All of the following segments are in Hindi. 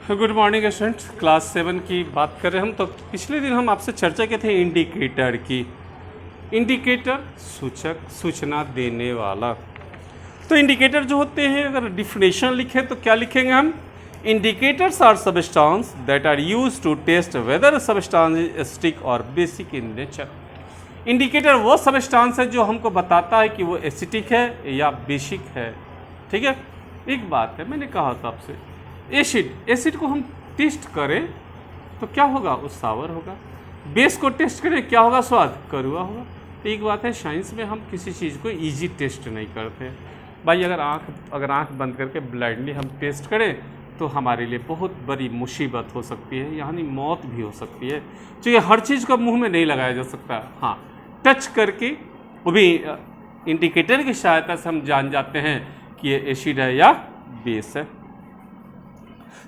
Good morning students. क्लास 7 की बात कर रहे हैं हम। तो पिछले दिन हम आपसे चर्चा किए थे इंडिकेटर की। इंडिकेटर सूचक, सूचना देने वाला। तो इंडिकेटर जो होते हैं, अगर डिफिनेशन लिखें तो क्या लिखेंगे हम? Indicators are substance that are use to test whether substance is acidic और बेसिक इन नेचर। इंडिकेटर वो सबस्टांस है जो हमको बताता है कि वो एसिडिक है या बेसिक है। ठीक है, एक बात है, मैंने कहा था आपसे, एसिड को हम टेस्ट करें तो क्या होगा? वो सावर होगा। बेस को टेस्ट करें, क्या होगा? स्वाद कड़वा होगा। तो एक बात है, साइंस में हम किसी चीज़ को इजी टेस्ट नहीं करते भाई। अगर आंख बंद करके ब्लाइंडली हम टेस्ट करें तो हमारे लिए बहुत बड़ी मुसीबत हो सकती है, यानी मौत भी हो सकती है। तो ये हर चीज़ को मुंह में नहीं लगाया जा सकता। हाँ, टच करके, वो भी इंडिकेटर की सहायता से हम जान जाते हैं कि ये एसिड है या बेस है।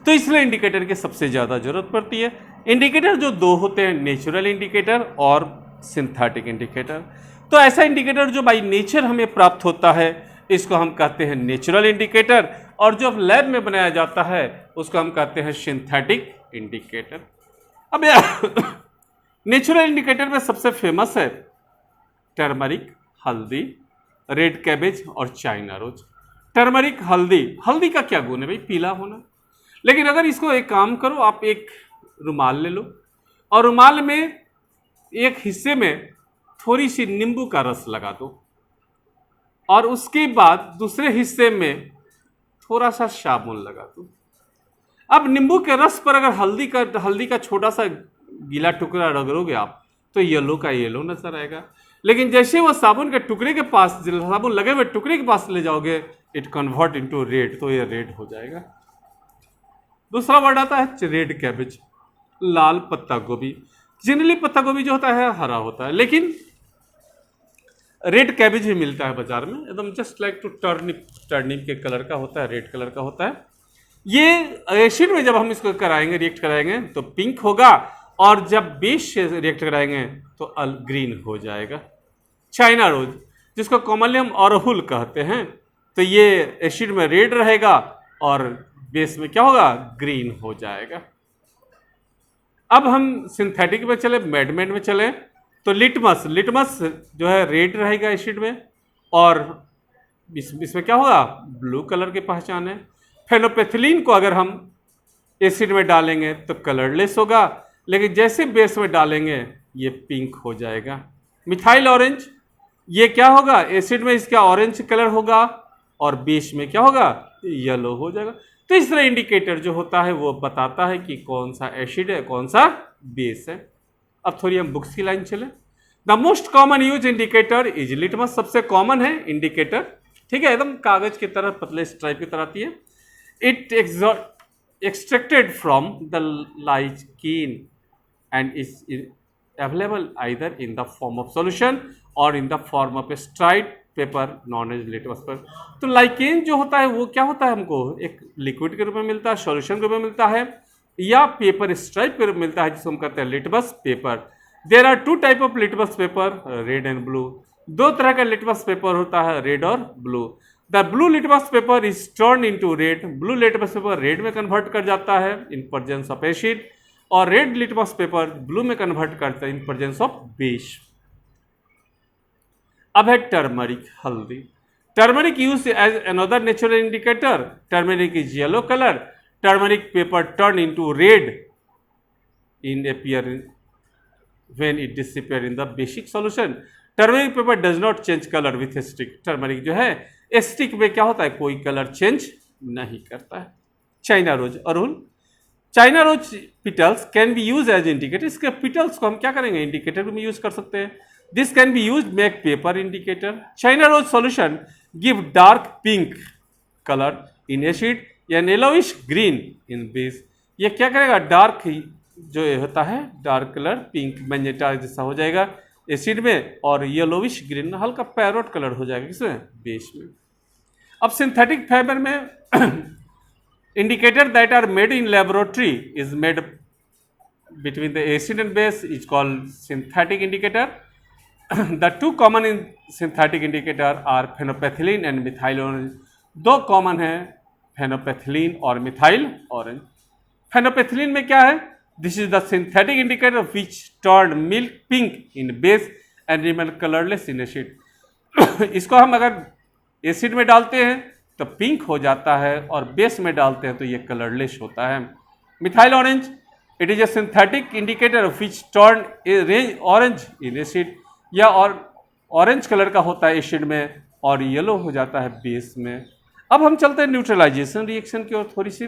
तो इसलिए इंडिकेटर की सबसे ज़्यादा जरूरत पड़ती है। इंडिकेटर जो दो होते हैं, नेचुरल इंडिकेटर और सिंथेटिक इंडिकेटर। तो ऐसा इंडिकेटर जो बाई नेचर हमें प्राप्त होता है, इसको हम कहते हैं नेचुरल इंडिकेटर, और जो लैब में बनाया जाता है उसको हम कहते हैं सिंथेटिक इंडिकेटर। अब नेचुरल इंडिकेटर में सबसे फेमस है टर्मरिक, हल्दी, रेड कैबेज और चाइना रोज। टर्मरिक, हल्दी का क्या गुण है भाई? पीला होना। लेकिन अगर इसको एक काम करो, आप एक रुमाल ले लो और रुमाल में एक हिस्से में थोड़ी सी नींबू का रस लगा दो, और उसके बाद दूसरे हिस्से में थोड़ा सा साबुन लगा दो। अब नींबू के रस पर अगर हल्दी का छोटा सा गीला टुकड़ा रगड़ोगे आप, तो येलो का येलो नजर आएगा। लेकिन जैसे वो साबुन के टुकड़े के पास, साबुन लगे हुए टुकड़े के पास ले जाओगे, इट कन्वर्ट इनटू रेड, तो ये रेड हो जाएगा। दूसरा वर्ड आता है रेड कैबेज, लाल पत्ता गोभी। जनरली पत्ता गोभी जो होता है हरा होता है, लेकिन रेड कैबेज भी मिलता है बाजार में, एकदम जस्ट लाइक टू टर्निप के कलर का होता है, रेड कलर का होता है। ये एसिड में जब हम इसको रिएक्ट कराएंगे तो पिंक होगा, और जब बेस से रिएक्ट कराएंगे तो ग्रीन हो जाएगा। चाइना रोज, जिसको कॉमनली हम अरहुल कहते हैं, तो ये एसिड में रेड रहेगा और बेस में क्या होगा? ग्रीन हो जाएगा। अब हम सिंथेटिक में चले, मेडमेड में चले, तो लिटमस जो है रेड रहेगा एसिड में, और इसमें क्या होगा? ब्लू कलर की पहचान है। फेनोपेथिलीन को अगर हम एसिड में डालेंगे तो कलरलेस होगा, लेकिन जैसे बेस में डालेंगे ये पिंक हो जाएगा। मिथाइल ऑरेंज, ये क्या होगा? एसिड में इसका ऑरेंज कलर होगा और बेस में क्या होगा? येलो हो जाएगा। तो इस तरह इंडिकेटर जो होता है वो बताता है कि कौन सा एसिड है, कौन सा बेस है। अब थोड़ी हम बुक्स की लाइन चले। The most common use indicator is litmus. सबसे कॉमन है इंडिकेटर, ठीक है, एकदम कागज की तरह, पतले स्ट्राइप की तरह आती है। It extracted from the lichen and is available either in the form of solution और in the form of a straight paper known as litmus paper. तो लाइकेन जो होता है वो क्या होता है? हमको एक लिक्विड के रूप में मिलता है, सॉल्यूशन के रूप में मिलता है, या पेपर स्ट्राइप के रूप में मिलता है, जिसको हम कहते हैं litmus paper. There are two type of litmus paper, red and blue. दो तरह का लिटमस पेपर होता है, रेड और blue. The blue litmus paper is turn into red. Blue litmus paper red में कन्वर्ट कर जाता है इन प्रेजेंस ऑफ एसिड, और रेड लिटमस पेपर ब्लू में कन्वर्ट करता है इन प्रेजेंस ऑफ बेस। अब है टर्मरिक, हल्दी। Turmeric use as another natural indicator. Turmeric is yellow colour. Turmeric paper turn into red in appear when it disappear in the basic solution. Turmeric paper does not change colour with acidic. Turmeric जो है एसिडिक में क्या होता है? कोई कलर चेंज नहीं करता है। चाइना रोज, अरहुल। China rose petals can be use as indicator. इसके पिटल्स को हम क्या करेंगे? इंडिकेटर में यूज कर सकते हैं। This can be used make paper indicator. China rose solution give dark pink color in acid and yellowish green in base. ये क्या करेगा? डार्क जो होता है, डार्क कलर पिंक मैजेंटा जैसा हो जाएगा एसिड में, और येलोविश ग्रीन हल्का पैरोट कलर हो जाएगा किसमें? बेस में। अब सिंथेटिक फाइबर में indicator that are made in laboratory is made between the acid and base is called synthetic indicator. The two common in synthetic indicator are phenolphthalein and methyl orange. दो कॉमन है, फेनोपेथिलीन और मिथाइल ऑरेंज। फेनोपेथिलीन में क्या है? This is the synthetic indicator which turn milk pink in base and remain colourless in acid. इसको हम अगर एसिड में डालते हैं तो पिंक हो जाता है और बेस में डालते हैं तो ये कलरलेस होता है। Methyl orange, it is a synthetic indicator which turn range orange in acid, या और ऑरेंज कलर का होता है एसिड में और येलो हो जाता है बेस में। अब हम चलते हैं न्यूट्रलाइजेशन रिएक्शन की ओर थोड़ी सी।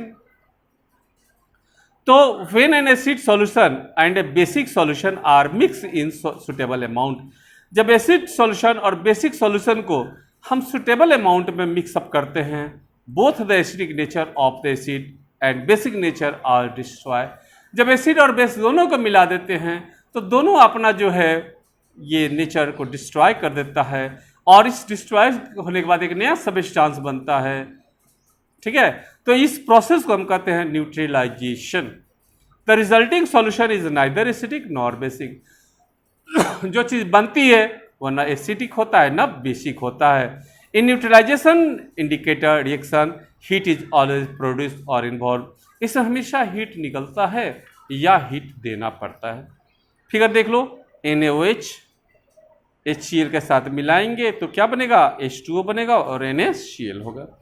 तो when an acid solution and a basic solution are mix in suitable amount, जब एसिड सॉल्यूशन और बेसिक सॉल्यूशन को हम सुटेबल अमाउंट में मिक्सअप करते हैं, both the acidic nature of the acid and basic nature are destroy. जब एसिड और बेस दोनों को मिला देते हैं तो दोनों अपना जो है ये नेचर को डिस्ट्रॉय कर देता है और इस डिस्ट्रॉय होने के बाद एक नया सबस्टांस बनता है। ठीक है, तो इस प्रोसेस को हम कहते हैं neutralisation. The resulting solution is neither acidic nor basic. जो चीज़ बनती है वो ना एसिडिक होता है ना बेसिक होता है। In neutralization indicator reaction heat is always produce और इन्वॉल्व, इसमें हमेशा हीट निकलता है या हीट देना पड़ता है। फिगर देख लो, NaOH HCl के साथ मिलाएंगे तो क्या बनेगा? H2O बनेगा और NaCl होगा।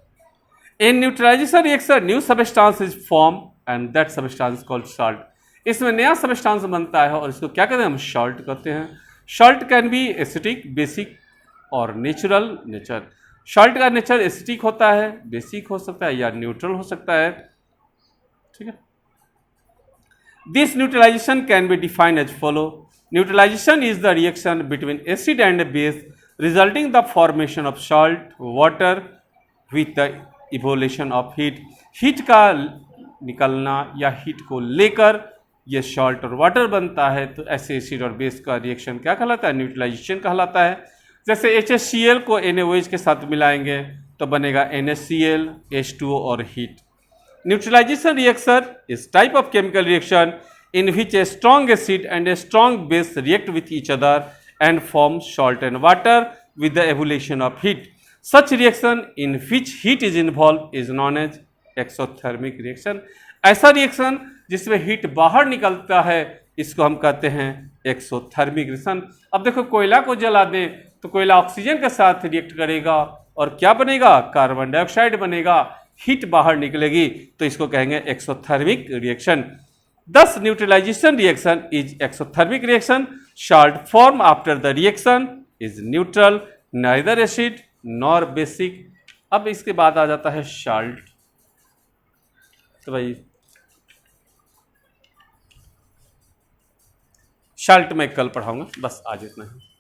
In neutralization reaction new substance is form and that substance called salt. इसमें नया सबस्टांस बनता है और इसको क्या कहते हैं? हम सॉल्ट कहते हैं। Salt can be acidic, basic और नेचुरल नेचर। सॉल्ट का नेचर एसिडिक होता है, बेसिक हो सकता है या न्यूट्रल हो सकता है। ठीक है, this neutralisation can be defined as follow. Neutralization is the reaction between acid and base resulting the formation of salt water with the evolution of heat। Heat का निकलना या हीट को लेकर ये सॉल्ट और वाटर बनता है, तो ऐसे एसिड और बेस का रिएक्शन क्या कहलाता है? न्यूट्रलाइजेशन कहलाता है। जैसे HCl को NaOH के साथ मिलाएंगे तो बनेगा NaCl, H2O और heat. Neutralisation reaction is type of chemical reaction in which a strong acid and a strong base react with each other and form salt and water with the evolution of heat. Such reaction in which heat is involved is known as exothermic reaction। ऐसा रिएक्शन जिसमें हीट बाहर निकलता है इसको हम कहते हैं एक्सोथर्मिक रिएक्शन। अब देखो, कोयला को जला दें तो कोयला ऑक्सीजन के साथ रिएक्ट करेगा और क्या बनेगा? कार्बन डाइऑक्साइड बनेगा, हीट बाहर निकलेगी, तो इसको कहेंगे exothermic reaction. Thus neutralization reaction is exothermic reaction। Salt form after the reaction is neutral, neither acid nor basic। अब इसके बाद आ जाता है salt। तो भाई salt मैं कल पढ़ाऊंगा, बस आज इतना ही।